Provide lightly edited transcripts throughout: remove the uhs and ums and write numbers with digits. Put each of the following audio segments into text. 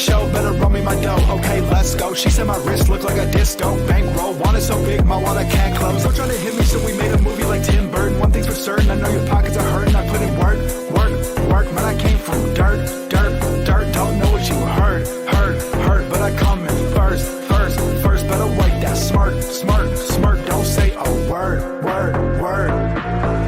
show, better run me my dough. Okay, let's go. She said my wrist looked like a disco bankroll. Wanted so big, my wallet can't close. Don't try to hit me, so we made a movie like Tim Burton. One thing's for certain, I know your pockets are hurting. I put in work, man, I came from dirt. Don't know what you heard, but I come in first. Better wipe that smirk. Don't say a word.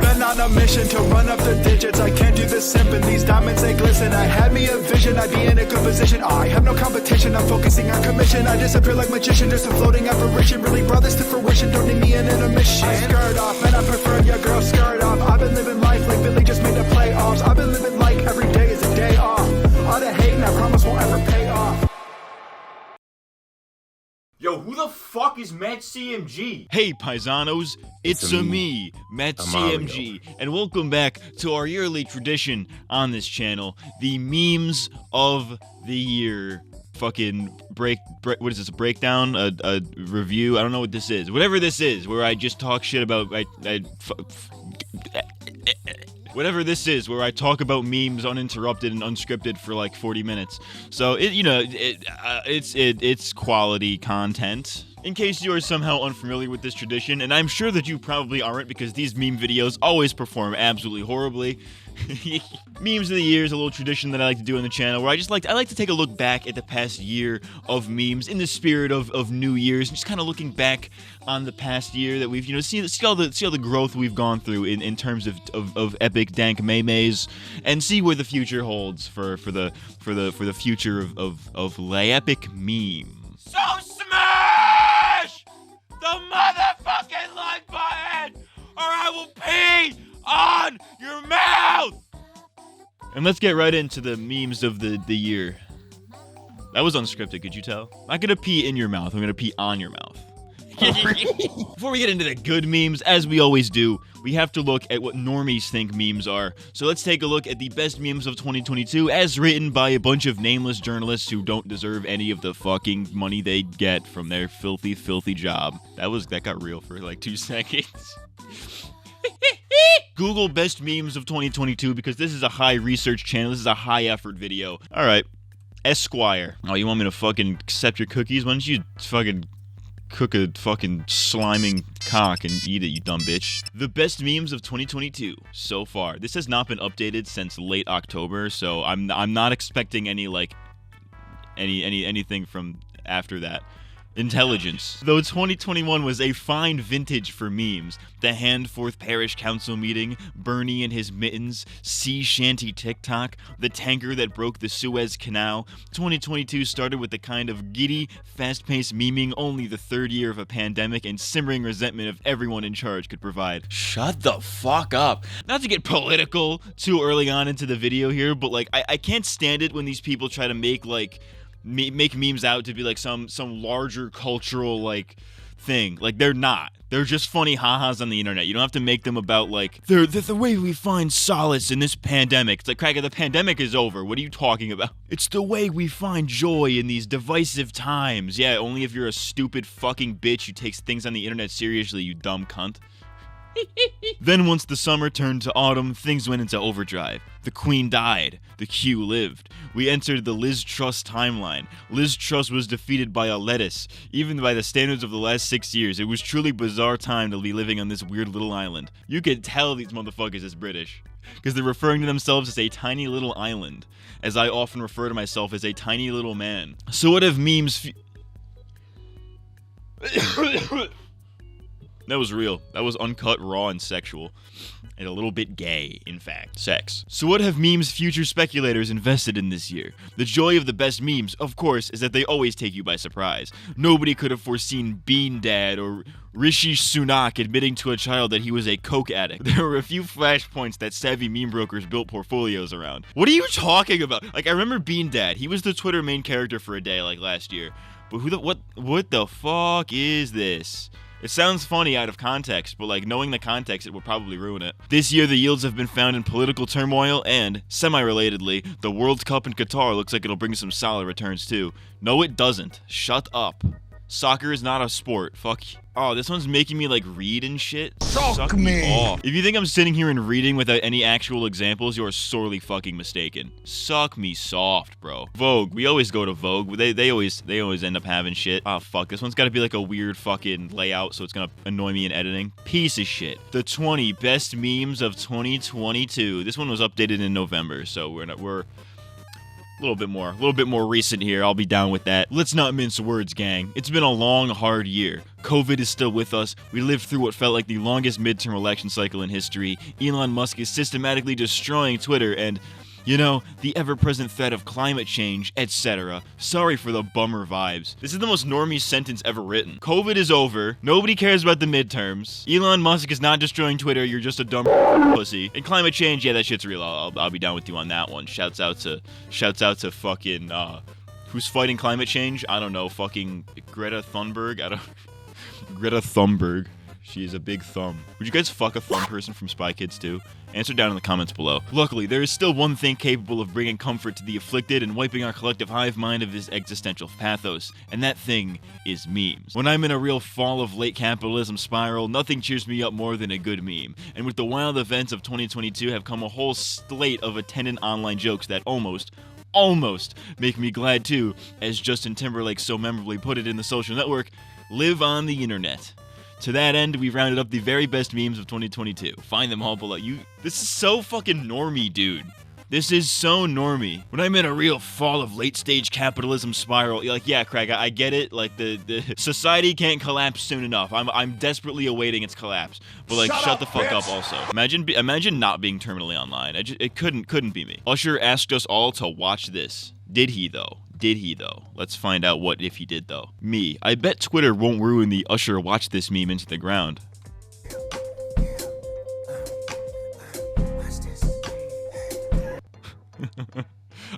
Been on a mission to run up the digits. I can't do this simping. These diamonds, they glisten. I had me a vision, I'd be in a good position. I have no competition, I'm focusing on commission. I disappear like magician, just a floating apparition. Really brought this to fruition, don't need me in an intermission. I skirt off, and I prefer your girl skirt off. I've been living life like Billy just made the playoffs. I've been living like every day is a day off. All the hating, I promise won't ever pay off. Yo, who the fuck is MattCMG? Hey paisanos, it's me, MattCMG, and welcome back to our yearly tradition on this channel, the memes of the year. Fucking what is this, a breakdown, a review, I don't know what this is. Whatever this is, where I just talk shit about, whatever this is, where I talk about memes uninterrupted and unscripted for like 40 minutes. So it's quality content. In case you are somehow unfamiliar with this tradition, and I'm sure that you probably aren't because these meme videos always perform absolutely horribly. Memes of the year is a little tradition that I like to do on the channel, where I like to take a look back at the past year of memes in the spirit of New Year's, and just kind of looking back on the past year that we've see all the growth we've gone through in terms of epic dank memes, and see where the future holds for the future of epic memes. So smash the motherfucking like button, or I will pee on your mouth! And let's get right into the memes of the year. That was unscripted, could you tell? I'm not gonna pee in your mouth, I'm gonna pee on your mouth. Before we get into the good memes, as we always do, we have to look at what normies think memes are. So let's take a look at the best memes of 2022 as written by a bunch of nameless journalists who don't deserve any of the fucking money they get from their filthy job. That got real for like 2 seconds. Google best memes of 2022 because this is a high research channel. This is a high effort video. All right, Esquire. Oh, you want me to fucking accept your cookies? Why don't you fucking cook a fucking sliming cock and eat it, you dumb bitch. The best memes of 2022 so far. This has not been updated since late October, so I'm not expecting any like anything from after that. Intelligence. Though 2021 was a fine vintage for memes, the Handforth Parish Council meeting, Bernie and his mittens, sea shanty TikTok, the tanker that broke the Suez Canal, 2022 started with the kind of giddy, fast-paced memeing only the third year of a pandemic and simmering resentment of everyone in charge could provide. Shut the fuck up. Not to get political too early on into the video here, but like I can't stand it when these people try to make like make memes out to be like some larger cultural like thing. Like they're not. They're just funny ha-has on the internet. You don't have to make them about like they're the way we find solace in this pandemic. It's like, Craig, the pandemic is over. What are you talking about? It's the way we find joy in these divisive times. Yeah, only if you're a stupid fucking bitch who takes things on the internet seriously, you dumb cunt. Then once the summer turned to autumn, things went into overdrive. The Queen died. The Q lived. We entered the Liz Truss timeline. Liz Truss was defeated by a lettuce. Even by the standards of the last 6 years, it was truly bizarre time to be living on this weird little island. You could tell these motherfuckers is British, because they're referring to themselves as a tiny little island, as I often refer to myself as a tiny little man. So what have memes That was real. That was uncut, raw, and sexual. And a little bit gay, in fact. Sex. So what have memes future speculators invested in this year? The joy of the best memes, of course, is that they always take you by surprise. Nobody could have foreseen Bean Dad or Rishi Sunak admitting to a child that he was a coke addict. There were a few flashpoints that savvy meme brokers built portfolios around. What are you talking about? Like, I remember Bean Dad. He was the Twitter main character for a day, like, last year. But what the fuck is this? It sounds funny out of context, but like knowing the context, it would probably ruin it. This year, the yields have been found in political turmoil and, semi-relatedly, the World Cup in Qatar looks like it'll bring some solid returns too. No, it doesn't. Shut up. Soccer is not a sport. Fuck. Oh, this one's making me like read and shit. Suck me off. If you think I'm sitting here and reading without any actual examples, you are sorely fucking mistaken. Suck me soft, bro. Vogue. We always go to Vogue. They always end up having shit. Oh fuck. This one's got to be like a weird fucking layout, so it's gonna annoy me in editing. Piece of shit. The 20 best memes of 2022. This one was updated in November, so we're a little bit more recent here. I'll be down with that. Let's not mince words, gang. It's been a long, hard year. COVID is still with us. We lived through what felt like the longest midterm election cycle in history. Elon Musk is systematically destroying Twitter and, you know, the ever-present threat of climate change, etc. Sorry for the bummer vibes. This is the most normie sentence ever written. COVID is over. Nobody cares about the midterms. Elon Musk is not destroying Twitter. You're just a dumb pussy. And climate change, yeah, that shit's real. I'll be down with you on that one. Shouts out to fucking, who's fighting climate change? I don't know. Fucking Greta Thunberg? Greta Thunberg. She's a big thumb. Would you guys fuck a thumb person from Spy Kids too? Answer down in the comments below. Luckily, there is still one thing capable of bringing comfort to the afflicted and wiping our collective hive mind of this existential pathos, and that thing is memes. When I'm in a real fall of late capitalism spiral, nothing cheers me up more than a good meme. And with the wild events of 2022 have come a whole slate of attendant online jokes that almost make me glad too, as Justin Timberlake so memorably put it in The Social Network, live on the internet. To that end, we've rounded up the very best memes of 2022. Find them all below. This is so fucking normie, dude. This is so normie. When I'm in a real fall of late-stage capitalism spiral, like, yeah, Craig, I get it. Like, the society can't collapse soon enough. I'm desperately awaiting its collapse. But, like, shut the fuck up also. Imagine not being terminally online. It couldn't be me. Usher asked us all to watch this. Did he, though? Let's find out what if he did, though. Me. I bet Twitter won't ruin the Usher watch this meme into the ground.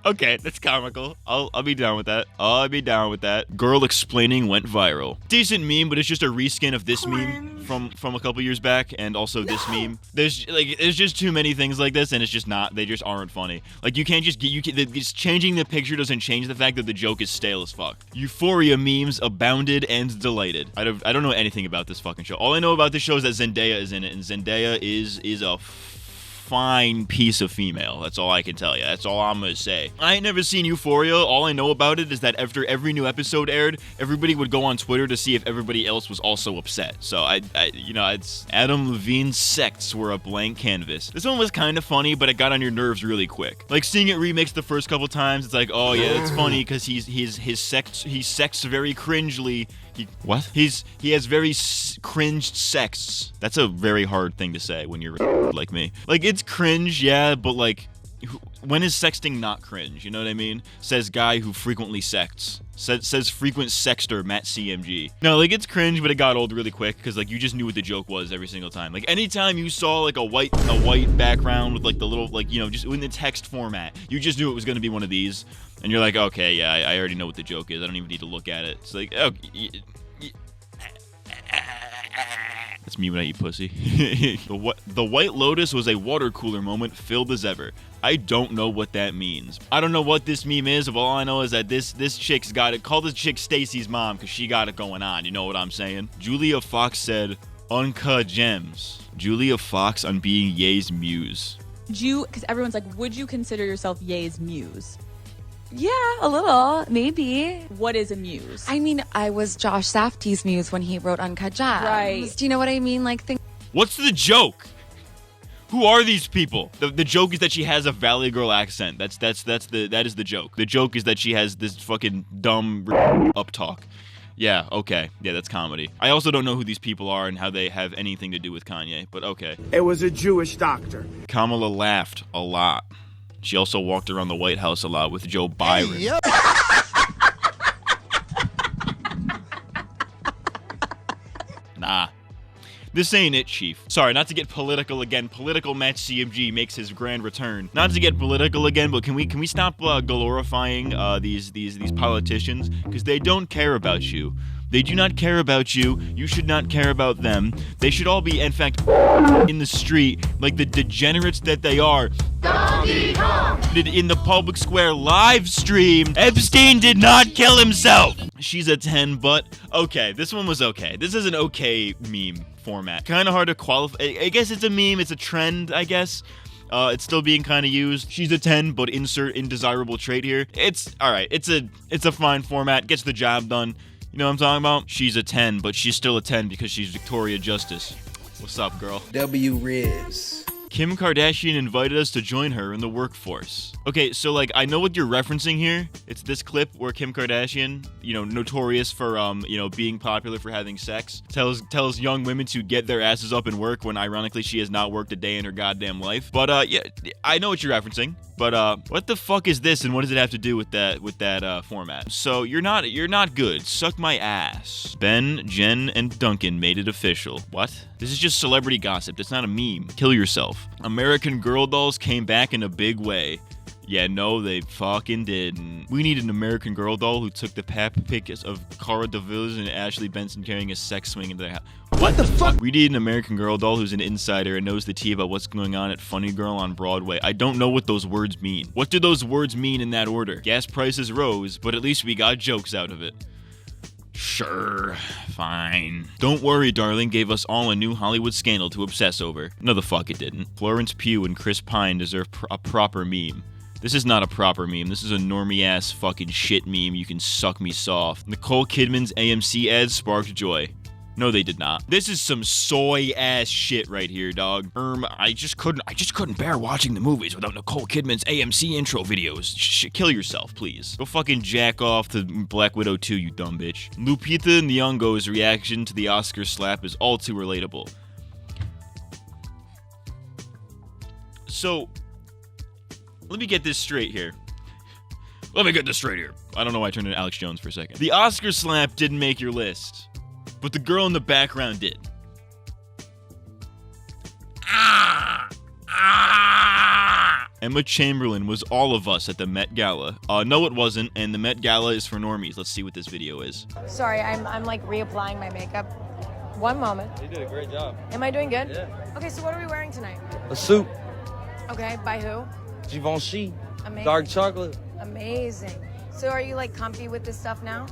Okay, that's comical. I'll be down with that. Girl explaining went viral. Decent meme, but it's just a reskin of this meme from a couple years back, and also this meme. There's just too many things like this, and it's just not. They just aren't funny. Like you can't just just changing the picture doesn't change the fact that the joke is stale as fuck. Euphoria memes abounded and delighted. I don't know anything about this fucking show. All I know about this show is that Zendaya is in it, and Zendaya is a fine piece of female. That's all I can tell you. That's all I'm gonna say. I ain't never seen Euphoria. All I know about it is that after every new episode aired, everybody would go on Twitter to see if everybody else was also upset. So it's Adam Levine's sects were a blank canvas. This one was kind of funny, but it got on your nerves really quick. Like seeing it remixed the first couple times, it's like, oh yeah, it's funny because he sects very cringely. He has very cringed sex. That's a very hard thing to say when you're like me. Like, it's cringe, yeah, but like, when is sexting not cringe? You know what I mean? Says guy who frequently sexts. Says frequent sexter MattCMG. No, like, it's cringe, but it got old really quick because like you just knew what the joke was every single time. Like anytime you saw like a white background with like the little just in the text format, you just knew it was gonna be one of these. And you're like, okay, yeah, I already know what the joke is. I don't even need to look at it. It's like, oh, that's me when I eat pussy. The White Lotus was a water cooler moment filled as ever. I don't know what that means. I don't know what this meme is, but all I know is that this chick's got it. Call this chick Stacy's mom because she got it going on. You know what I'm saying? Julia Fox said, uncut gems. Julia Fox on being Ye's muse. Because everyone's like, would you consider yourself Ye's muse? Yeah, a little, maybe. What is a muse? I mean, I was Josh Safdie's muse when he wrote Uncut Gems. Right. Do you know what I mean? Like, what's the joke? Who are these people? The joke is that she has a Valley Girl accent. That is the joke. The joke is that she has this fucking dumb up talk. Yeah, okay. Yeah, that's comedy. I also don't know who these people are and how they have anything to do with Kanye, but okay. It was a Jewish doctor. Kamala laughed a lot. She also walked around the White House a lot with Joe Byron. Hey, yo. Nah. This ain't it, Chief. Sorry, not to get political again. Political MattCMG makes his grand return. Not to get political again, but can we stop glorifying these politicians? Because they don't care about you. They do not care about you. You should not care about them. They should all be, in fact, in the street like the degenerates that they are. In the public square live stream, Epstein did not kill himself. She's a 10, but okay, this one was okay. This is an okay meme format. Kind of hard to qualify. I guess it's a meme. It's a trend, I guess. It's still being kind of used. She's a 10, but insert indesirable trait here. It's all right. It's a fine format. Gets the job done. You know what I'm talking about? She's a 10, but she's still a 10 because she's Victoria Justice. What's up, girl? W Riz. Kim Kardashian invited us to join her in the workforce. Okay, so like I know what you're referencing here. It's this clip where Kim Kardashian, notorious for being popular for having sex, tells young women to get their asses up and work when ironically she has not worked a day in her goddamn life. But yeah, I know what you're referencing. But what the fuck is this, and what does it have to do with that format? So you're not good. Suck my ass. Ben, Jen, and Duncan made it official. What? This is just celebrity gossip. That's not a meme. Kill yourself. American Girl dolls came back in a big way. Yeah, no, they fucking didn't. We need an American Girl doll who took the pics of Cara Delevingne and Ashley Benson carrying a sex swing into their house. What the fuck? We need an American Girl doll who's an insider and knows the tea about what's going on at Funny Girl on Broadway. I don't know what those words mean. What do those words mean in that order? Gas prices rose, but at least we got jokes out of it. Sure, fine. Don't worry, darling gave us all a new Hollywood scandal to obsess over. No, the fuck it didn't. Florence Pugh and Chris Pine deserve a proper meme. This is not a proper meme. This is a normie-ass fucking shit meme. You can suck me soft. Nicole Kidman's AMC ads sparked joy. No, they did not. This is some soy-ass shit right here, dog. I just couldn't bear watching the movies without Nicole Kidman's AMC intro videos. Kill yourself, please. Go fucking jack off to Black Widow 2, you dumb bitch. Lupita Nyong'o's reaction to the Oscar slap is all too relatable. So, let me get this straight here. I don't know why I turned into Alex Jones for a second. The Oscar slap didn't make your list, but the girl in the background did. Emma Chamberlain was all of us at the Met Gala. No, it wasn't, and the Met Gala is for normies. Let's see what this video is. Sorry, I'm like reapplying my makeup. One moment. You did a great job. Am I doing good? Yeah. Okay, so what are we wearing tonight? A suit. Okay, by who? Givenchy. Amazing. Dark chocolate. Amazing. So are you like comfy with this stuff now?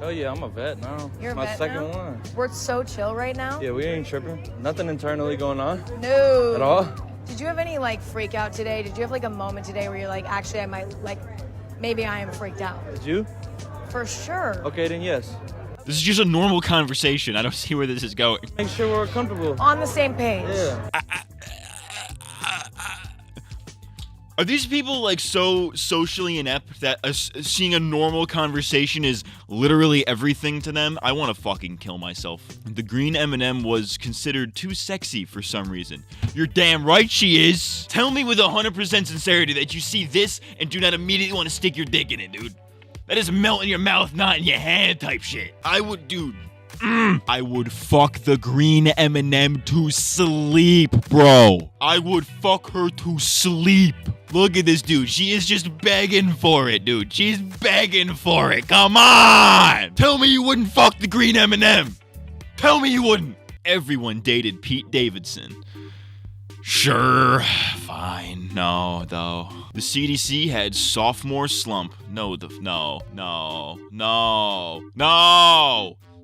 Oh yeah, I'm a vet now. You're it's a my vet second now? one. We're so chill right now. Yeah, we ain't tripping. Nothing internally going on. No. At all. Did you have any like freak out today? Did you have like a moment today where you're like, actually I might like, maybe I am freaked out? Did you? For sure. Okay, then yes. This is just a normal conversation. I don't see where this is going. Make sure we're comfortable. On the same page. Yeah. Are these people like so socially inept that seeing a normal conversation is literally everything to them? I want to fucking kill myself. The Green M&M was considered too sexy for some reason. You're damn right she is. Tell me with 100% sincerity that you see this and do not immediately want to stick your dick in it, dude. That is melt in your mouth, not in your hand type shit. I would, dude. I would fuck the Green M&M to sleep, bro. I would fuck her to sleep. Look at this dude. She is just begging for it, dude. She's begging for it. Come on. Tell me you wouldn't fuck the Green M&M. Tell me you wouldn't. Everyone dated Pete Davidson. Sure, fine. No, though. The CDC had sophomore slump. No.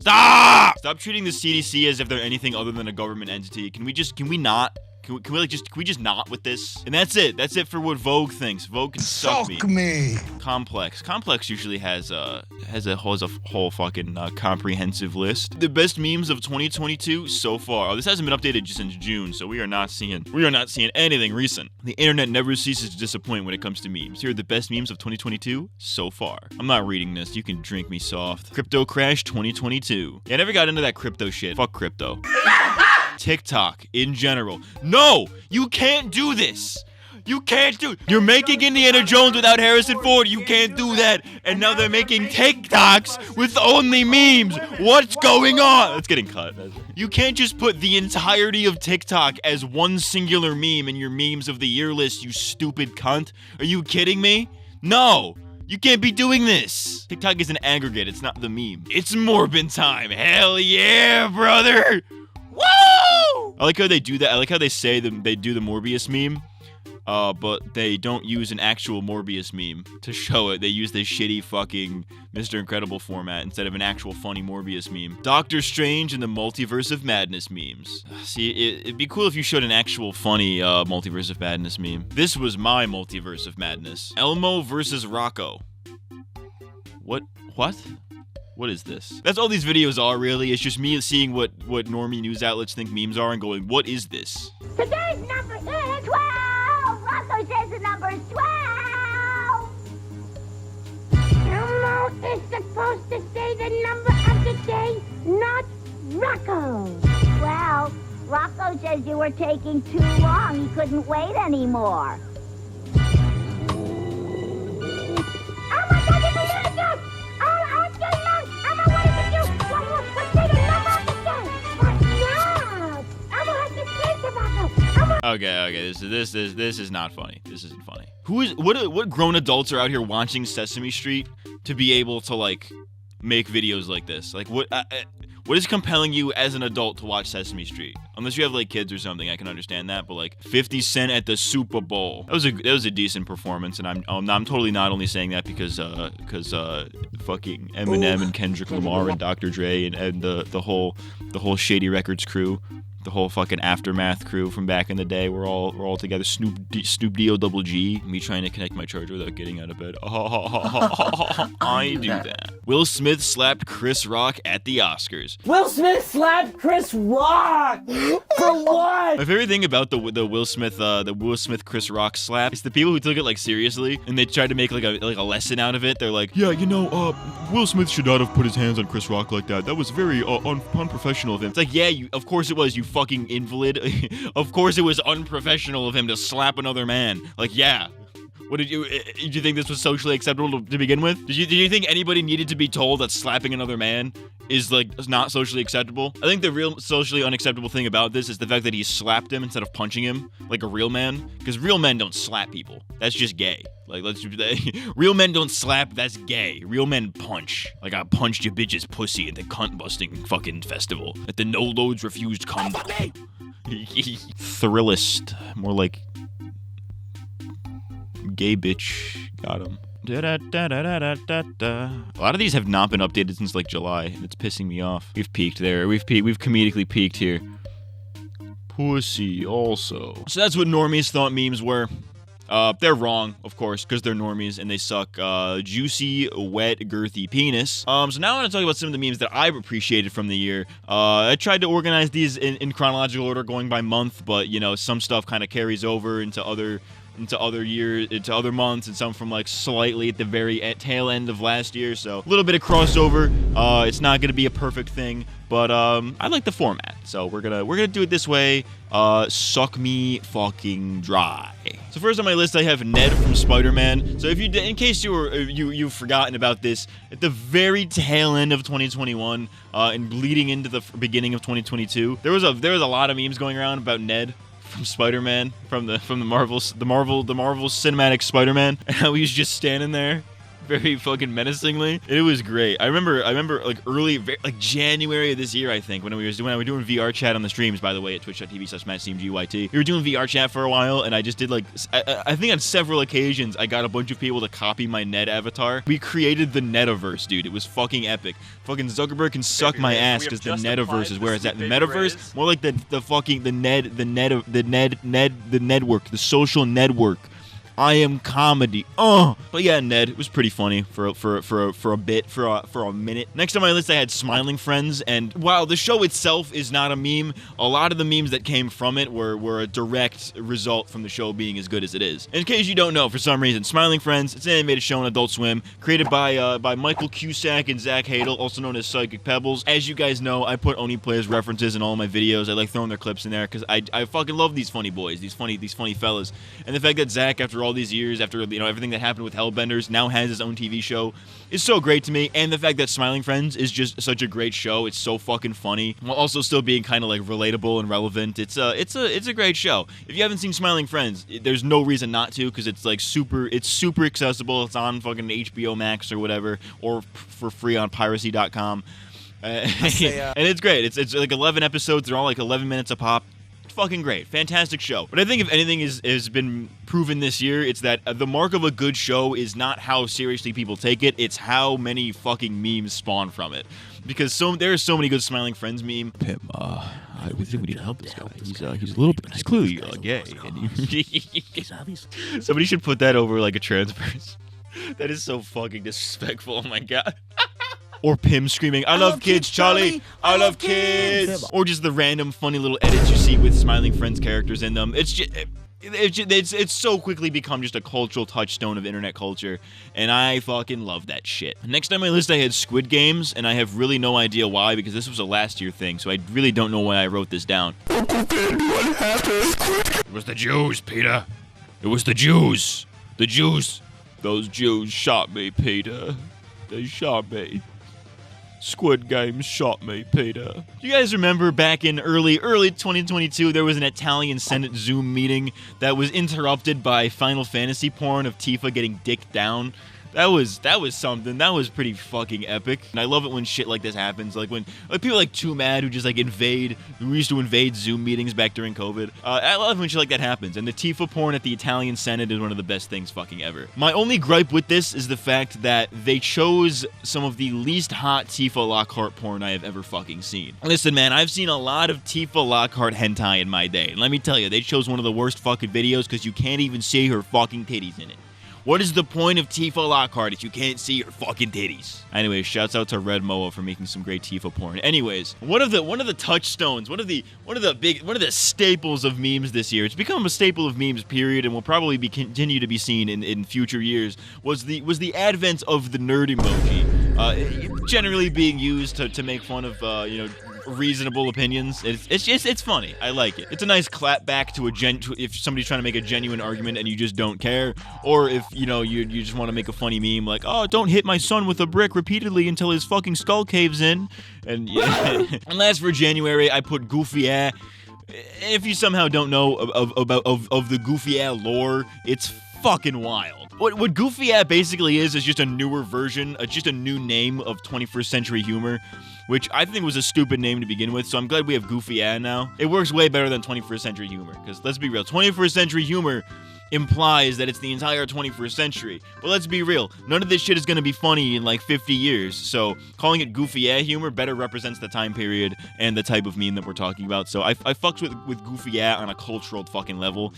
Stop treating the CDC as if they're anything other than a government entity. Can we just not not with this? And that's it. That's it for what Vogue thinks. Vogue can suck me. Complex usually has a whole fucking comprehensive list. The best memes of 2022 so far. Oh, this hasn't been updated just since June, so we are not seeing anything recent. The internet never ceases to disappoint when it comes to memes. Here are the best memes of 2022 so far. I'm not reading this. You can drink me soft. Crypto crash 2022. Yeah, I never got into that crypto shit. Fuck crypto. TikTok in general. No, you can't do this. You can't do it. You're making Indiana Jones without Harrison Ford. You can't do that. And now they're making TikToks with only memes. What's going on? That's getting cut. You can't just put the entirety of TikTok as one singular meme in your memes of the year list, you stupid cunt. Are you kidding me? No. You can't be doing this. TikTok is an aggregate. It's not the meme. It's Morbin time. Hell yeah, brother. Woo! I like how they do that. I like how they say they do the Morbius meme. But they don't use an actual Morbius meme to show it. They use this shitty fucking Mr. Incredible format instead of an actual funny Morbius meme. Doctor Strange and the Multiverse of Madness memes. See, it'd be cool if you showed an actual funny Multiverse of Madness meme. This was my Multiverse of Madness. Elmo versus Rocco. What? What is this? That's all these videos are, really. It's just me seeing what normie news outlets think memes are and going, what is this? Today's number is 12! Rocco says the number is 12! Elmo is supposed to say the number of the day, not Rocco. Well, Rocco says you were taking too long. He couldn't wait anymore. Oh my God, it's a little dog! Oh, I'm getting long! Elmo, what did you do? Let's say the number of the day! But no! Elmo has to think about it! Elmo... Okay, this is not funny. This isn't funny. What grown adults are out here watching Sesame Street to be able to like make videos like this? Like what is compelling you as an adult to watch Sesame Street? Unless you have like kids or something, I can understand that. But like 50 Cent at the Super Bowl, that was a decent performance, and I'm totally not only saying that because fucking Eminem and Kendrick Lamar and Dr. Dre and the whole Shady Records crew. The whole fucking Aftermath crew from back in the day, we're all together. Snoop D-O double G. Me trying to connect my charger without getting out of bed. I do that. Will Smith slapped Chris Rock at the Oscars. Will Smith slapped Chris Rock for what? My favorite thing about the Will Smith Chris Rock slap is the people who took it like seriously and they tried to make like a lesson out of it. They're like, yeah, Will Smith should not have put his hands on Chris Rock like that. That was very unprofessional of him. It's like, yeah, of course it was. You fucking invalid. Of course it was unprofessional of him to slap another man. Like, yeah. Did you think this was socially acceptable to begin with? Did you think anybody needed to be told that slapping another man is not socially acceptable? I think the real socially unacceptable thing about this is the fact that he slapped him instead of punching him like a real man. Because real men don't slap people. That's just gay. Like, real men don't slap, that's gay. Real men punch. Like, I punched your bitch's pussy at the cunt busting fucking festival. At the No Loads Refused Condom. Thrillist. More like gay bitch. Got him. A lot of these have not been updated since like July, and it's pissing me off. We've peaked there. We've comedically peaked here. Pussy also. So that's what normies thought memes were. They're wrong, of course, because they're normies and they suck. Juicy, wet, girthy penis. So now I want to talk about some of the memes that I've appreciated from the year. I tried to organize these in chronological order, going by month, but some stuff kind of carries over into other years, into other months, and some from like slightly at the very tail end of last year. So a little bit of crossover. It's not gonna be a perfect thing, but I like the format. So we're gonna do it this way. Suck me fucking dry. So first on my list, I have Ned from Spider-Man. So in case you've forgotten about this, at the very tail end of 2021 and bleeding into the beginning of 2022, there was a lot of memes going around about Ned from Spider-Man, from the Marvel Cinematic Spider-Man, and how he was just standing there very fucking menacingly. It was great. I remember like early, like January of this year, I think, when we were doing VR chat on the streams, by the way, at twitch.tv/MattCMG. We were doing VR chat for a while, and I just did like, I think on several occasions, I got a bunch of people to copy my Ned avatar. We created the Nediverse, dude. It was fucking epic. Fucking Zuckerberg can suck my ass because the Nediverse is where it's at. The Metaverse, more like the network, the social network. I am comedy. But yeah, Ned, it was pretty funny for a minute. Next on my list, I had Smiling Friends, and while the show itself is not a meme, a lot of the memes that came from it were a direct result from the show being as good as it is. In case you don't know, for some reason, Smiling Friends, it's an animated show on Adult Swim, created by Michael Cusack and Zach Hadel, also known as Psychic Pebbles. As you guys know, I put Oni Plays references in all my videos. I like throwing their clips in there because I fucking love these funny boys, these funny fellas, and the fact that Zach, after all these years, after everything that happened with Hellbenders, now has his own TV show is so great to me. And the fact that Smiling Friends is just such a great show. It's so fucking funny while also still being kind of like relatable and relevant. It's a great show. If you haven't seen Smiling Friends, there's no reason not to, because it's like super accessible. It's on fucking HBO Max or whatever, or for free on piracy.com. And it's great. It's like 11 episodes. They're all like 11 minutes a pop. Fucking great. Fantastic show. But I think if anything has been proven this year, it's that the mark of a good show is not how seriously people take it, it's how many fucking memes spawn from it. Because there are so many good Smiling Friends meme. Pim, we think we need to help this guy. He's a little bit, he's clearly gay. Somebody should put that over like a trans person. That is so fucking disrespectful. Oh my god. Or Pim screaming, I love kids, Charlie! I love kids! Or just the random funny little edits you see with Smiling Friends characters in them. It's so quickly become just a cultural touchstone of internet culture, and I fucking love that shit. Next on my list I had Squid Games, and I have really no idea why, because this was a last year thing, so I really don't know why I wrote this down. What happened? It was the Jews, Peter. It was the Jews. The Jews. Those Jews shot me, Peter. They shot me. Squid Games shot me, Peter. You guys remember back in early 2022, there was an Italian Senate Zoom meeting that was interrupted by Final Fantasy porn of Tifa getting dicked down? That was something. That was pretty fucking epic. And I love it when shit like this happens. Like when people like Too Mad who just like we used to invade Zoom meetings back during COVID. I love when shit like that happens. And the Tifa porn at the Italian Senate is one of the best things fucking ever. My only gripe with this is the fact that they chose some of the least hot Tifa Lockhart porn I have ever fucking seen. Listen, man, I've seen a lot of Tifa Lockhart hentai in my day. And let me tell you, they chose one of the worst fucking videos because you can't even see her fucking titties in it. What is the point of Tifa Lockhart if you can't see your fucking titties? Anyways, shouts out to Red Moa for making some great Tifa porn. Anyways, one of the touchstones, one of the staples of memes this year. It's become a staple of memes, period, and will probably continue to be seen in future years. Was the advent of the nerd emoji, generally being used to make fun of reasonable opinions. It's funny. I like it. It's a nice clap back to if somebody's trying to make a genuine argument and you just don't care, or if you just want to make a funny meme like, oh, don't hit my son with a brick repeatedly until his fucking skull caves in. And yeah. And last for January, I put Goofy A. If you somehow don't know of the Goofy A lore, it's fucking wild. What Goofy A basically is just a newer version, just a new name of 21st century humor, which I think was a stupid name to begin with, so I'm glad we have Goofy A now. It works way better than 21st century humor, because let's be real, 21st century humor implies that it's the entire 21st century. But let's be real, none of this shit is going to be funny in like 50 years, so calling it Goofy A humor better represents the time period and the type of meme that we're talking about. So I fucks with Goofy A on a cultural fucking level.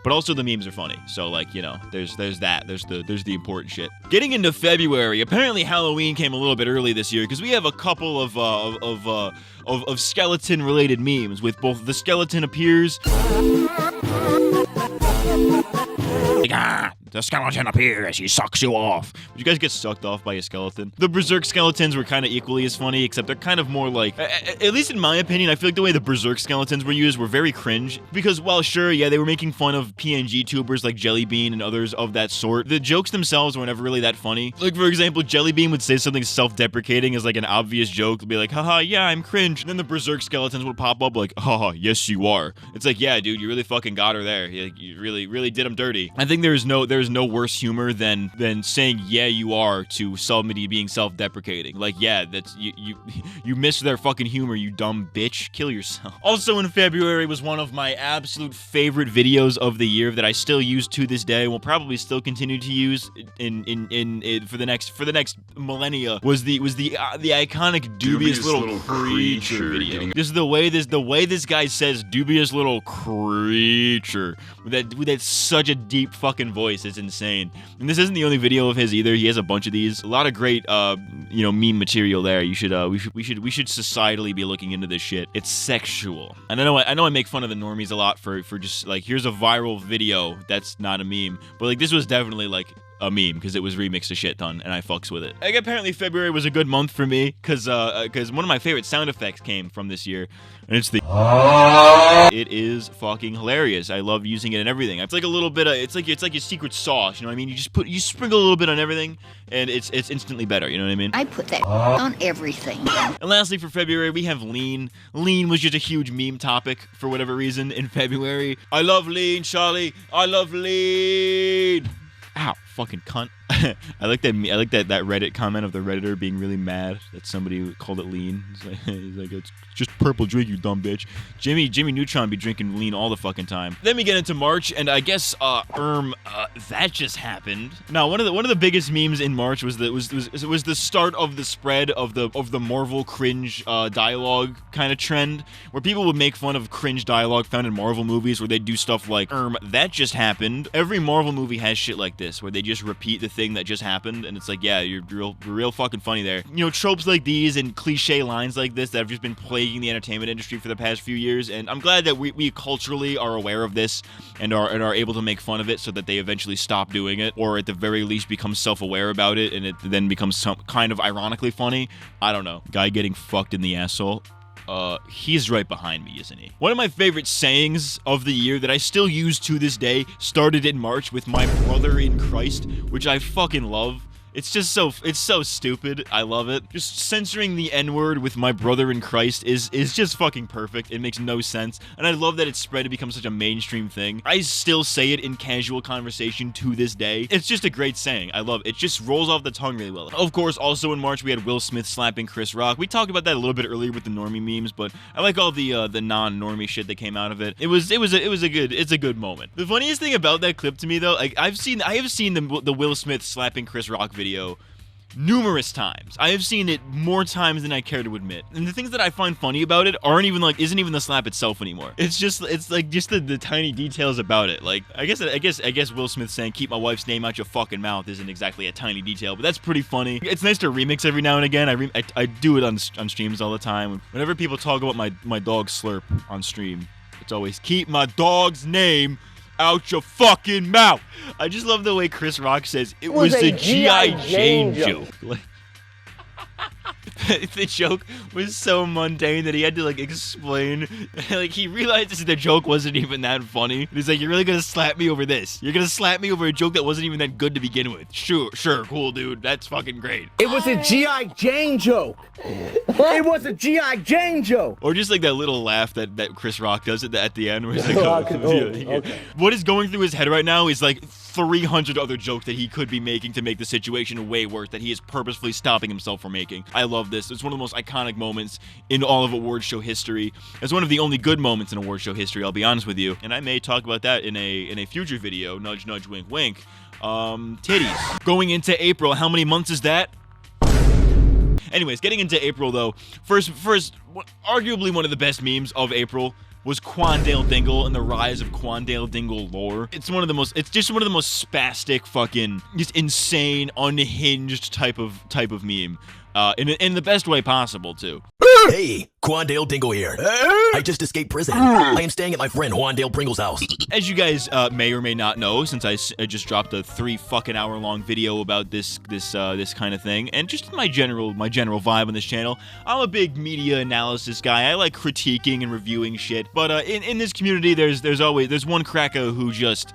But also the memes are funny, so like, there's the important shit. Getting into February, apparently Halloween came a little bit early this year because we have a couple of skeleton-related memes with both the skeleton appears. The skeleton appears, he sucks you off. Would you guys get sucked off by a skeleton? The Berserk skeletons were kind of equally as funny, except they're kind of more like, at least in my opinion, I feel like the way the Berserk skeletons were used were very cringe. Because while sure, yeah, they were making fun of PNG tubers like Jellybean and others of that sort, the jokes themselves were never really that funny. Like, for example, Jellybean would say something self-deprecating as like an obvious joke. It'd be like, haha, yeah, I'm cringe. And then the Berserk skeletons would pop up like, haha, yes, you are. It's like, yeah, dude, you really fucking got her there. You really did them dirty. I think there's no worse humor than saying yeah you are to somebody being self-deprecating. Like, yeah, that's you missed their fucking humor, you dumb bitch. Kill yourself. Also in February was one of my absolute favorite videos of the year that I still use to this day and will probably still continue to use for the next millennia. Was the iconic dubious little creature video. This is the way this guy says dubious little creature with that such a deep fucking voice. It's insane. And this isn't the only video of his either. He has a bunch of these. A lot of great meme material there. We should societally be looking into this shit. It's sexual. And I know I make fun of the normies a lot for just like, here's a viral video that's not a meme, but like this was definitely like a meme because it was remixed a shit ton, and I fucks with it. Like, apparently February was a good month for me because one of my favorite sound effects came from this year, and it's the it is fucking hilarious. I love using it in everything. It's like a little bit of it's like your secret sauce. You know what I mean? You sprinkle a little bit on everything, and it's instantly better. You know what I mean? I put that on everything. And lastly, for February, we have lean. Lean was just a huge meme topic for whatever reason in February. I love lean, Charlie. I love lean. Ow, fucking cunt. I like that Reddit comment of the Redditor being really mad that somebody called it lean. He's like, it's just purple drink, you dumb bitch. Jimmy Neutron be drinking lean all the fucking time. Then we get into March, and I guess that just happened. Now, one of the biggest memes in March was the start of the spread of the Marvel cringe dialogue kind of trend, where people would make fun of cringe dialogue found in Marvel movies, where they do stuff like that just happened. Every Marvel movie has shit like this, where they just repeat the thing that just happened, and it's like, yeah, you're real fucking funny there. You know, tropes like these and cliche lines like this that have just been plaguing the entertainment industry for the past few years, and I'm glad that we culturally are aware of this and are able to make fun of it so that they eventually stop doing it, or at the very least become self-aware about it, and it then becomes some kind of ironically funny. I don't know. Guy getting fucked in the asshole. He's right behind me, isn't he? One of my favorite sayings of the year that I still use to this day started in March with my brother in Christ, which I fucking love. It's so stupid. I love it. Just censoring the N-word with my brother in Christ is just fucking perfect. It makes no sense. And I love that it's spread to become such a mainstream thing. I still say it in casual conversation to this day. It's just a great saying. I love it. It just rolls off the tongue really well. Of course, also in March, we had Will Smith slapping Chris Rock. We talked about that a little bit earlier with the Normie memes, but I like all the non-Normie shit that came out of it. It's a good moment. The funniest thing about that clip to me though, like I have seen the Will Smith slapping Chris Rock video numerous times. I have seen it more times than I care to admit. And the things that I find funny about it isn't even the slap itself anymore. It's like the tiny details about it. Like I guess Will Smith saying keep my wife's name out your fucking mouth isn't exactly a tiny detail, but that's pretty funny. It's nice to remix every now and again. I do it on streams all the time. Whenever people talk about my dog Slurp on stream, it's always keep my dog's name out your fucking mouth. I just love the way Chris Rock says it was a G.I Jane joke. Like, the joke was so mundane that he had to like explain. Like he realized the joke wasn't even that funny. And he's like, "You're really gonna slap me over this? You're gonna slap me over a joke that wasn't even that good to begin with? Sure, cool, dude. That's fucking great." It was a G.I Jane joke. It was a G.I Jane joke. Or just like that little laugh that Chris Rock does at the end, where he's like, okay. What is going through his head right now is like 300 other jokes that he could be making to make the situation way worse that he is purposefully stopping himself from making. I love this. It's one of the most iconic moments in all of award show history. It's one of the only good moments in award show history, I'll be honest with you. And I may talk about that in a future video. Nudge, nudge, wink, wink. Titties. Going into April, how many months is that? Anyways, getting into April though, first, arguably one of the best memes of April was Quandale Dingle and the rise of Quandale Dingle lore. It's just one of the most spastic, fucking, just insane, unhinged type of meme. In the best way possible too. Hey, Quandale Dingle here. I just escaped prison. I am staying at my friend Juandale Pringle's house. As you guys may or may not know, since I just dropped a 3 fucking hour long video about this kind of thing, and just my general vibe on this channel, I'm a big media analysis guy. I like critiquing and reviewing shit. But in this community, there's always one cracker who just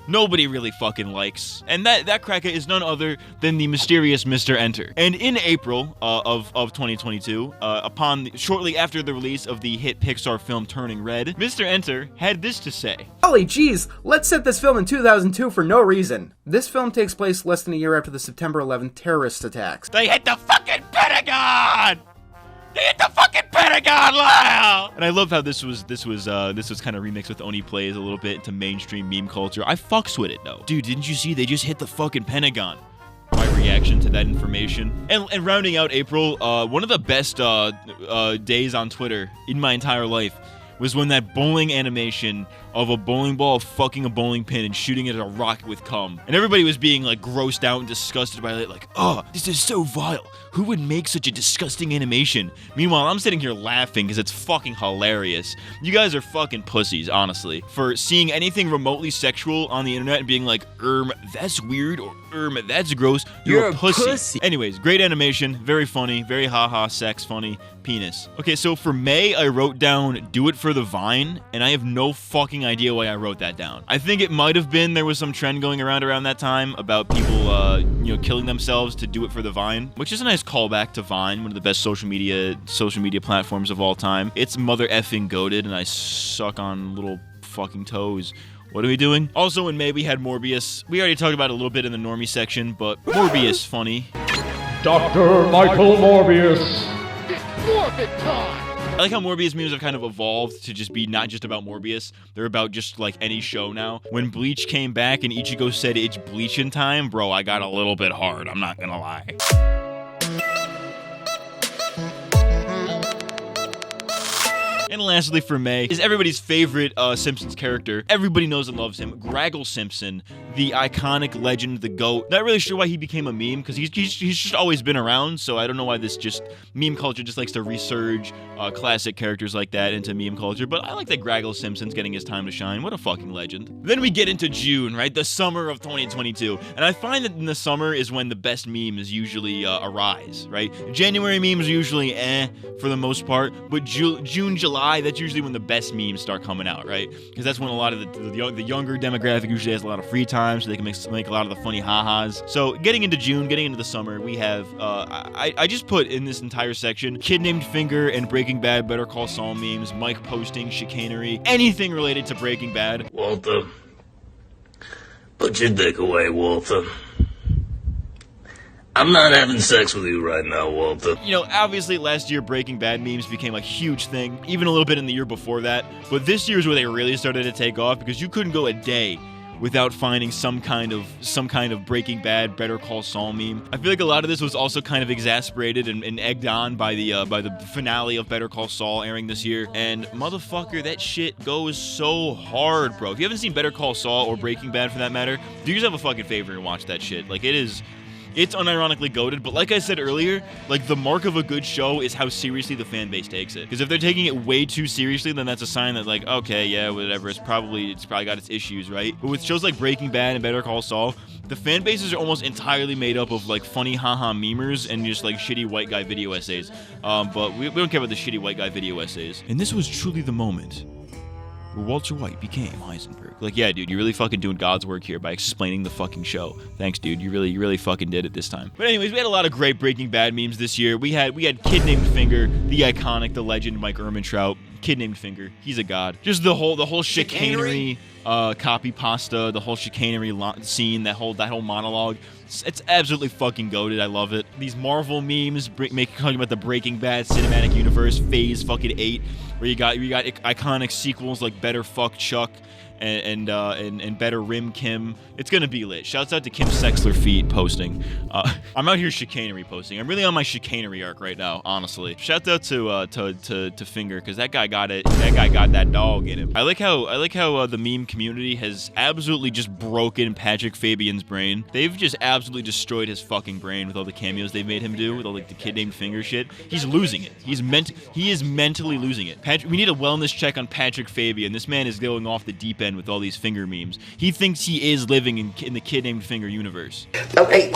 nobody really fucking likes. And that cracker is none other than the mysterious Mr. Enter. And in April of 2022, shortly after the release of the hit Pixar film Turning Red, Mr. Enter had this to say. Holy jeez, let's set this film in 2002 for no reason. This film takes place less than a year after the September 11th terrorist attacks. They hit the fucking Pentagon! They hit the fucking Pentagon, Lyle! And I love how this was kind of remixed with Oni Plays a little bit into mainstream meme culture. I fucks with it though. Dude, didn't you see they just hit the fucking Pentagon? My reaction to that information. And rounding out April, one of the best days on Twitter in my entire life was when that bowling animation of a bowling ball fucking a bowling pin and shooting it at a rocket with cum. And everybody was being like grossed out and disgusted by it, like, oh, this is so vile. Who would make such a disgusting animation? Meanwhile, I'm sitting here laughing because it's fucking hilarious. You guys are fucking pussies, honestly, for seeing anything remotely sexual on the internet and being like, that's weird, or that's gross. You're a pussy. Anyways, great animation, very funny, very haha, sex, funny, penis. Okay, so for May, I wrote down do it for the Vine, and I have no fucking idea why I wrote that down. I think it might have been there was some trend going around that time about people, killing themselves to do it for the Vine, which is a nice callback to Vine, one of the best social media platforms of all time. It's mother effing goated, and I suck on little fucking toes. What are we doing? Also in May, we had Morbius. We already talked about it a little bit in the normie section, but Morbius, funny. Dr. Michael Morbius. Morbid time! I like how Morbius memes have kind of evolved to just be not just about Morbius. They're about just like any show now. When Bleach came back and Ichigo said it's bleaching time, bro, I got a little bit hard. I'm not gonna lie. And lastly for May is everybody's favorite Simpsons character. Everybody knows and loves him. Graggle Simpson, the iconic legend, the GOAT. Not really sure why he became a meme, because he's just always been around, so I don't know why this just meme culture just likes to resurge classic characters like that into meme culture, but I like that Graggle Simpson's getting his time to shine. What a fucking legend. Then we get into June, right? The summer of 2022. And I find that in the summer is when the best memes usually arise, right? January memes are usually for the most part, but June, July, that's usually when the best memes start coming out, right? Because that's when a lot of the younger demographic usually has a lot of free time, so they can make a lot of the funny ha-has. So getting into June, getting into the summer, we have, I just put in this entire section, Kid Named Finger and Breaking Bad, Better Call Saul memes, Mike posting, chicanery, anything related to Breaking Bad. Walter, put your dick away, Walter. I'm not having sex with you right now, Walter. You know, obviously last year Breaking Bad memes became a huge thing, even a little bit in the year before that. But this year is where they really started to take off, because you couldn't go a day without finding some kind of Breaking Bad, Better Call Saul meme. I feel like a lot of this was also kind of exasperated and egged on by the finale of Better Call Saul airing this year. And motherfucker, that shit goes so hard, bro. If you haven't seen Better Call Saul or Breaking Bad for that matter, do yourself a fucking favor and watch that shit. Like, it's unironically goated, but like I said earlier, like the mark of a good show is how seriously the fan base takes it. Because if they're taking it way too seriously, then that's a sign that like, okay, yeah, whatever, it's probably got its issues, right? But with shows like Breaking Bad and Better Call Saul, the fan bases are almost entirely made up of like funny haha memers and just like shitty white guy video essays. But we don't care about the shitty white guy video essays. And this was truly the moment where Walter White became Heisenberg. Like, yeah, dude, you're really fucking doing God's work here by explaining the fucking show. Thanks, dude. You really fucking did it this time. But anyways, we had a lot of great Breaking Bad memes this year. We had Kid Named Finger, the iconic, the legend Mike Ehrmantraut. Kid Named Finger, he's a god. Just the whole chicanery, copy pasta, the whole chicanery scene, that whole monologue. It's absolutely fucking goated. I love it. These Marvel memes talking about the Breaking Bad cinematic universe, Phase fucking 8, where you got iconic sequels like Better Fuck Chuck and Better Rim Kim. It's gonna be lit. Shouts out to Kim Sexler Feet posting. I'm out here chicanery posting. I'm really on my chicanery arc right now, honestly. Shout out to Finger, because that guy got it. That guy got that dog in him. I like how the meme community has absolutely just broken Patrick Fabian's brain. They've just absolutely destroyed his fucking brain with all the cameos they've made him do with all like the Kid Named Finger shit. He's losing it. He is mentally losing it. We need a wellness check on Patrick Fabian. This man is going off the deep end with all these finger memes. He thinks he is living in the Kid Named Finger universe. Okay.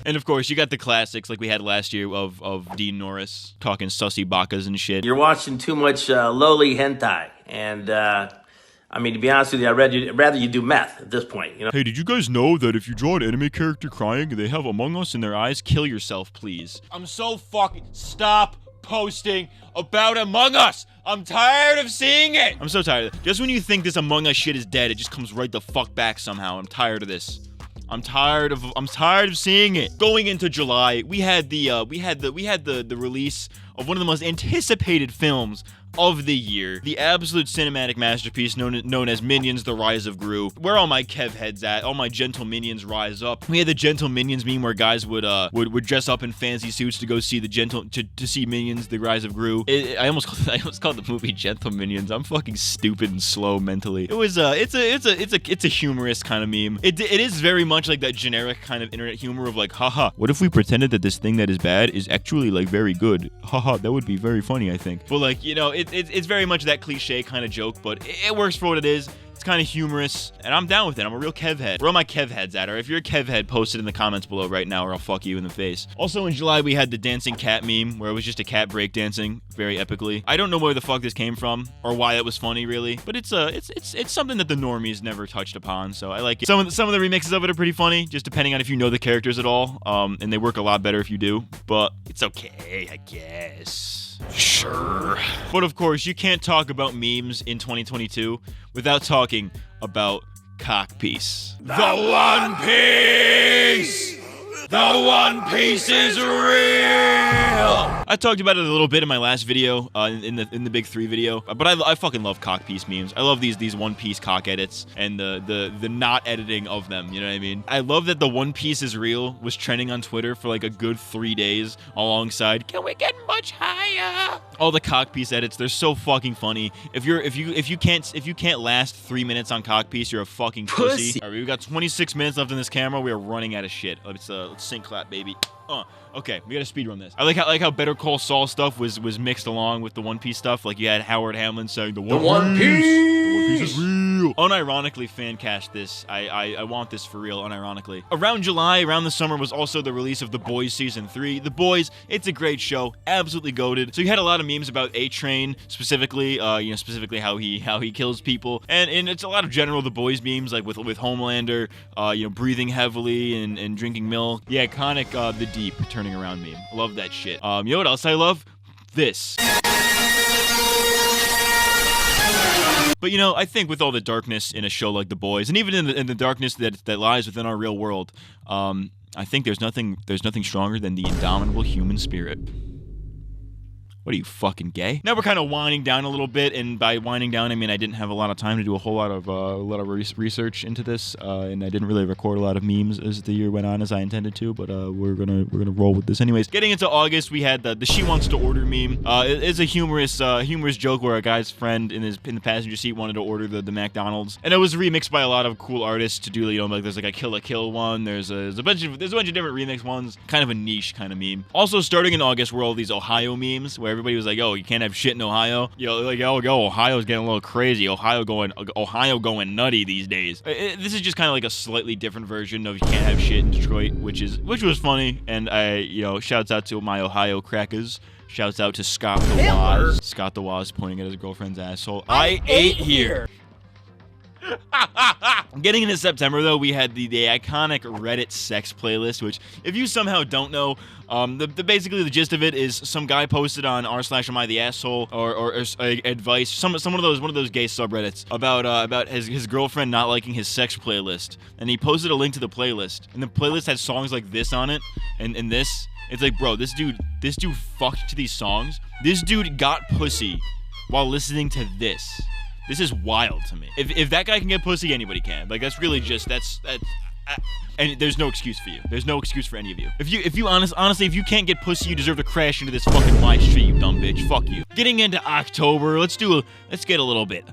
And of course, you got the classics like we had last year of Dean Norris talking sussy bakas and shit. You're watching too much lowly hentai, and I mean, to be honest with you, I'd rather you do meth at this point, you know? Hey, did you guys know that if you draw an anime character crying, they have Among Us in their eyes? Kill yourself, please. I'm so fucking... Stop posting about Among Us! I'm tired of seeing it! I'm so tired of it. Just when you think this Among Us shit is dead, it just comes right the fuck back somehow. I'm tired of this. I'm tired of seeing it. Going into July, we had the release of one of the most anticipated films of the year. The absolute cinematic masterpiece known as Minions: The Rise of Gru. Where all my Kev heads at? All my gentle minions rise up. We had the gentle minions meme where guys would dress up in fancy suits to go see the to see Minions: The Rise of Gru. I almost called the movie Gentle Minions. I'm fucking stupid and slow mentally. It was it's a humorous kind of meme. It is very much like that generic kind of internet humor of like, haha, what if we pretended that this thing that is bad is actually like very good? Haha, that would be very funny, I think. But like, you know, it's very much that cliche kind of joke, but it works for what it is. It's kind of humorous, and I'm down with it. I'm a real Kev head. Where are my Kev heads at? Or if you're a Kev head, post it in the comments below right now, or I'll fuck you in the face. Also, in July, we had the dancing cat meme, where it was just a cat breakdancing very epically. I don't know where the fuck this came from, or why it was funny, really. But it's something that the normies never touched upon, so I like it. Some of the remixes of it are pretty funny, just depending on if you know the characters at all. And they work a lot better if you do. But it's okay, I guess. Sure. But of course, you can't talk about memes in 2022 without talking about cockpiece. The One Piece! The One Piece is real! I talked about it a little bit in my last video, in the Big 3 video, but I fucking love cockpiece memes. I love these One Piece cock edits and the not editing of them, you know what I mean? I love that the One Piece is real was trending on Twitter for like a good 3 days alongside Can we get much higher? All the cockpiece edits, they're so fucking funny. If you can't last 3 minutes on cockpiece, you're a fucking pussy. All right, we've got 26 minutes left in this camera. We are running out of shit. Let's sync clap, baby. Okay, we gotta speedrun this. I like how Better Call Saul stuff was mixed along with the One Piece stuff. Like you had Howard Hamlin saying the One Piece. The One Piece is real. Unironically fan cast this. I want this for real, unironically. Around July, around the summer, was also the release of The Boys Season 3. The Boys, it's a great show, absolutely goated. So you had a lot of memes about A-Train, specifically, specifically how he kills people. And it's a lot of general The Boys memes, like with Homelander, breathing heavily and drinking milk. The iconic The Deep turning around meme. Love that shit. You know what else I love? This. But I think with all the darkness in a show like The Boys, and even in the darkness that lies within our real world, I think there's nothing stronger than the indomitable human spirit. What are you, fucking gay? Now we're kind of winding down a little bit, and by winding down, I mean I didn't have a lot of time to do a whole lot of research into this, and I didn't really record a lot of memes as the year went on as I intended to. But we're gonna roll with this anyways. Getting into August, we had the She Wants to Order meme. It's a humorous joke where a guy's friend in the passenger seat wanted to order the McDonald's, and it was remixed by a lot of cool artists to do. Like there's like a Kill la Kill one. There's a bunch of different remix ones. Kind of a niche kind of meme. Also starting in August were all these Ohio memes where everybody was like, "Oh, you can't have shit in Ohio." Ohio's getting a little crazy. Ohio going nutty these days. This is just kind of like a slightly different version of you can't have shit in Detroit, which was funny. And shouts out to my Ohio crackers. Shouts out to Scott the Waz. Scott the Waz pointing at his girlfriend's asshole. I ate here. Getting into September, though, we had the iconic Reddit sex playlist, which, if you somehow don't know, basically the gist of it is some guy posted on r/am-I-the-asshole or advice, some one of those gay subreddits about his girlfriend not liking his sex playlist, and he posted a link to the playlist, and the playlist had songs like this on it, and this. It's like, bro, this dude fucked to these songs. This dude got pussy while listening to this. This is wild to me. If that guy can get pussy, anybody can. Like, that's really just, and there's no excuse for you. There's no excuse for any of you. If you honestly, if you can't get pussy, you deserve to crash into this fucking live stream, you dumb bitch. Fuck you. Getting into October, let's get a little bit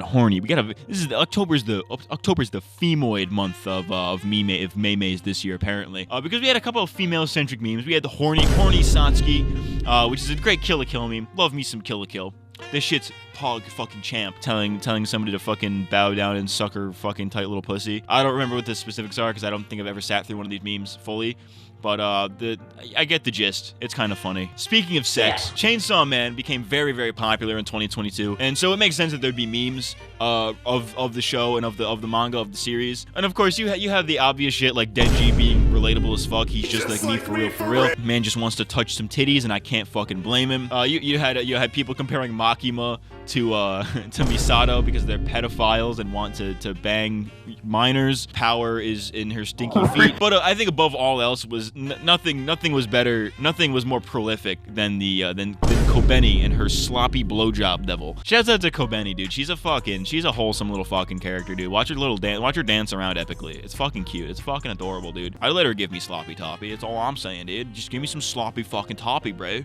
horny. October's the femoid month of Maymays this year, apparently. Because we had a couple of female-centric memes. We had the horny Satsuki, which is a great Kill la Kill meme. Love me some Kill la Kill. This shit's pog fucking champ telling somebody to fucking bow down and suck her fucking tight little pussy. I don't remember what the specifics are because I don't think I've ever sat through one of these memes fully. But I get the gist. It's kind of funny. Speaking of sex, Chainsaw Man became very, very popular in 2022, and so it makes sense that there'd be memes of the show and of the manga of the series. And of course, you have the obvious shit like Denji being relatable as fuck. He's just like me for real, for real. Man just wants to touch some titties, and I can't fucking blame him. You had people comparing Makima to Misato because they're pedophiles and want to bang minors. Power is in her stinky feet. But I think above all else was nothing was better. Nothing was more prolific than than Kobeni and her sloppy blowjob devil. Shouts out to Kobeni, dude. She's a wholesome little fucking character, dude. Watch her dance around epically. It's fucking cute. It's fucking adorable, dude. I'd let her give me sloppy toppy. That's all I'm saying, dude. Just give me some sloppy fucking toppy, bro.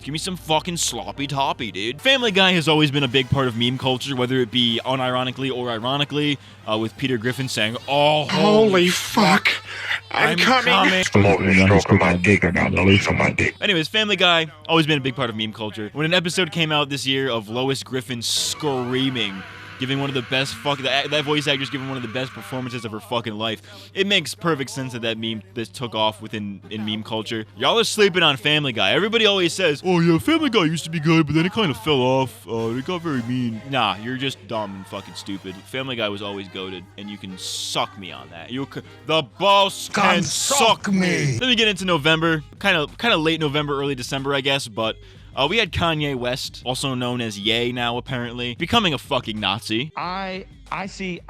Give me some fucking sloppy toppy, dude. Family Guy has always been a big part of meme culture, whether it be unironically or ironically, with Peter Griffin saying, "Oh, holy fuck, I'm coming." Anyways, Family Guy, always been a big part of meme culture. When an episode came out this year of Lois Griffin screaming, giving one of the best that voice actress giving one of the best performances of her fucking life. It makes perfect sense that meme this took off in meme culture. Y'all are sleeping on Family Guy. Everybody always says, "Oh yeah, Family Guy used to be good, but then it kind of fell off. It got very mean." Nah, you're just dumb and fucking stupid. Family Guy was always goated, and you can suck me on that. The boss can suck me. Let me get into November. Kind of late November, early December, I guess, but. We had Kanye West, also known as Ye now apparently, becoming a fucking Nazi. I see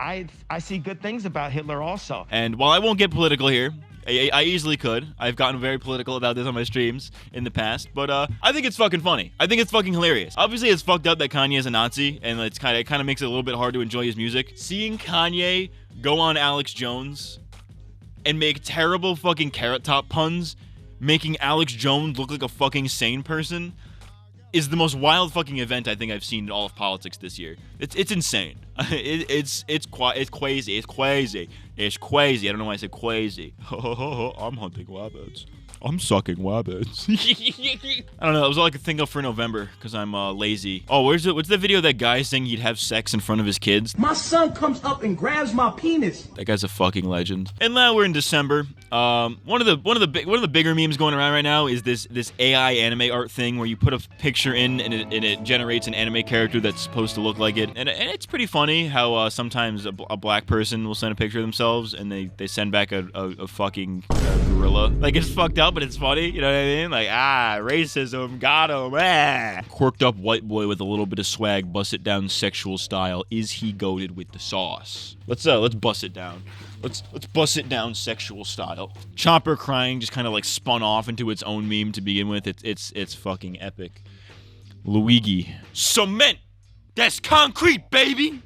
good things about Hitler also. And while I won't get political here, I easily could. I've gotten very political about this on my streams in the past, but I think it's fucking funny. I think it's fucking hilarious. Obviously, it's fucked up that Kanye is a Nazi, and it kind of makes it a little bit hard to enjoy his music. Seeing Kanye go on Alex Jones and make terrible fucking Carrot Top puns, making Alex Jones look like a fucking sane person, is the most wild fucking event I think I've seen in all of politics this year. It's insane. It's crazy. It's crazy. I don't know why I said crazy. I'm hunting rabbits. I'm sucking rabbits. I don't know. That was all I could think of for November because I'm lazy. Oh, what's the video of that guy saying he'd have sex in front of his kids? My son comes up and grabs my penis. That guy's a fucking legend. And now we're in December. One of the bigger memes going around right now is this AI anime art thing where you put a picture in and it generates an anime character that's supposed to look like it. And it's pretty funny how sometimes a black person will send a picture of themselves and they send back a fucking gorilla. Like, it's fucked up, but it's funny. You know what I mean? Like, racism, got him. Quirked up white boy with a little bit of swag, bust it down sexual style. Is he goated with the sauce? Let's bust it down. Let's bust it down sexual style. Chopper crying just kind of like spun off into its own meme to begin with. It's fucking epic. Luigi. Cement! That's concrete, baby!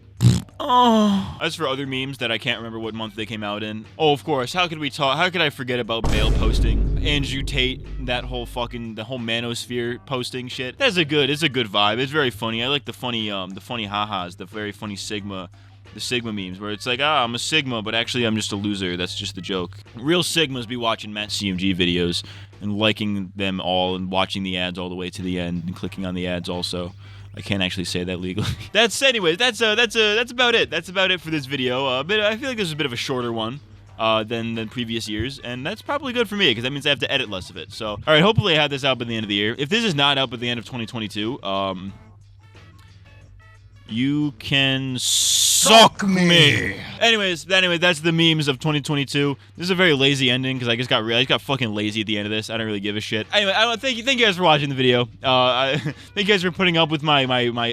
Oh. As for other memes that I can't remember what month they came out in. Oh, of course. How could I forget about Bale posting? Andrew Tate, the whole manosphere posting shit. It's a good vibe. It's very funny. I like the funny ha-has, the very funny Sigma memes where it's like, I'm a Sigma, but actually I'm just a loser. That's just the joke. Real Sigmas be watching MattCMG videos and liking them all and watching the ads all the way to the end and clicking on the ads also. I can't actually say that legally. That's about it. That's about it for this video. But I feel like this is a bit of a shorter one than previous years, and that's probably good for me because that means I have to edit less of it. So, all right, hopefully I have this out by the end of the year. If this is not out by the end of 2022, you can suck me. Anyways, that's the memes of 2022. This is a very lazy ending because I just got fucking lazy at the end of this. I don't really give a shit. Anyway, thank you guys for watching the video. Thank you guys for putting up with my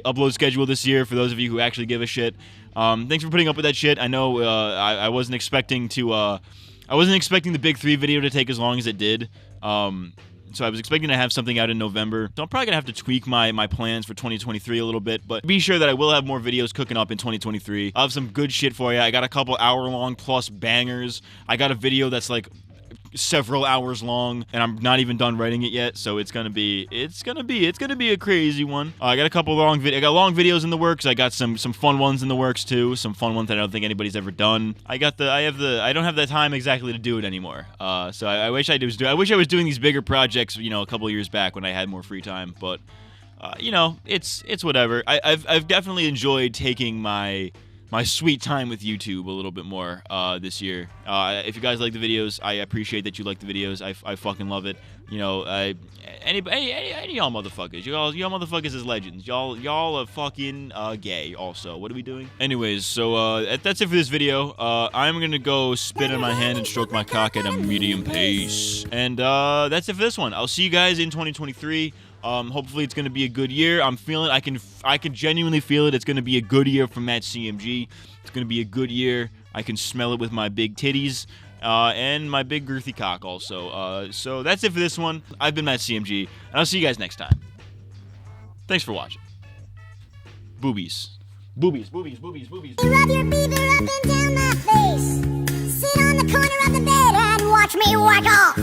upload schedule this year. For those of you who actually give a shit, thanks for putting up with that shit. I know I wasn't expecting the Big 3 video to take as long as it did. So I was expecting to have something out in November. So I'm probably going to have to tweak my plans for 2023 a little bit. But be sure that I will have more videos cooking up in 2023. I'll have some good shit for you. I got a couple hour-long plus bangers. I got a video that's like several hours long, and I'm not even done writing it yet. So it's gonna be a crazy one. I got a couple long videos in the works. I got some fun ones in the works too. Some fun ones that I don't think anybody's ever done. I don't have the time exactly to do it anymore. So I wish I was doing these bigger projects, a couple years back when I had more free time. But it's whatever. I've definitely enjoyed taking my my sweet time with YouTube a little bit more this year. If you guys like the videos, I appreciate that you like the videos. I fucking love it. You know, any y'all motherfuckers, y'all motherfuckers is legends. Y'all are fucking gay. Also, what are we doing? Anyways, so that's it for this video. I'm gonna go spit in my hand and stroke my cock at a medium pace. And that's it for this one. I'll see you guys in 2023. Hopefully it's gonna be a good year. I'm feeling, I can genuinely feel it. It's gonna be a good year for MattCMG. It's gonna be a good year. I can smell it with my big titties. And my big girthy cock also. So that's it for this one. I've been MattCMG, and I'll see you guys next time. Thanks for watching. Boobies. Boobies, boobies, boobies, boobies. Rub your beaver up and down my face. Sit on the corner of the bed and watch me whack off.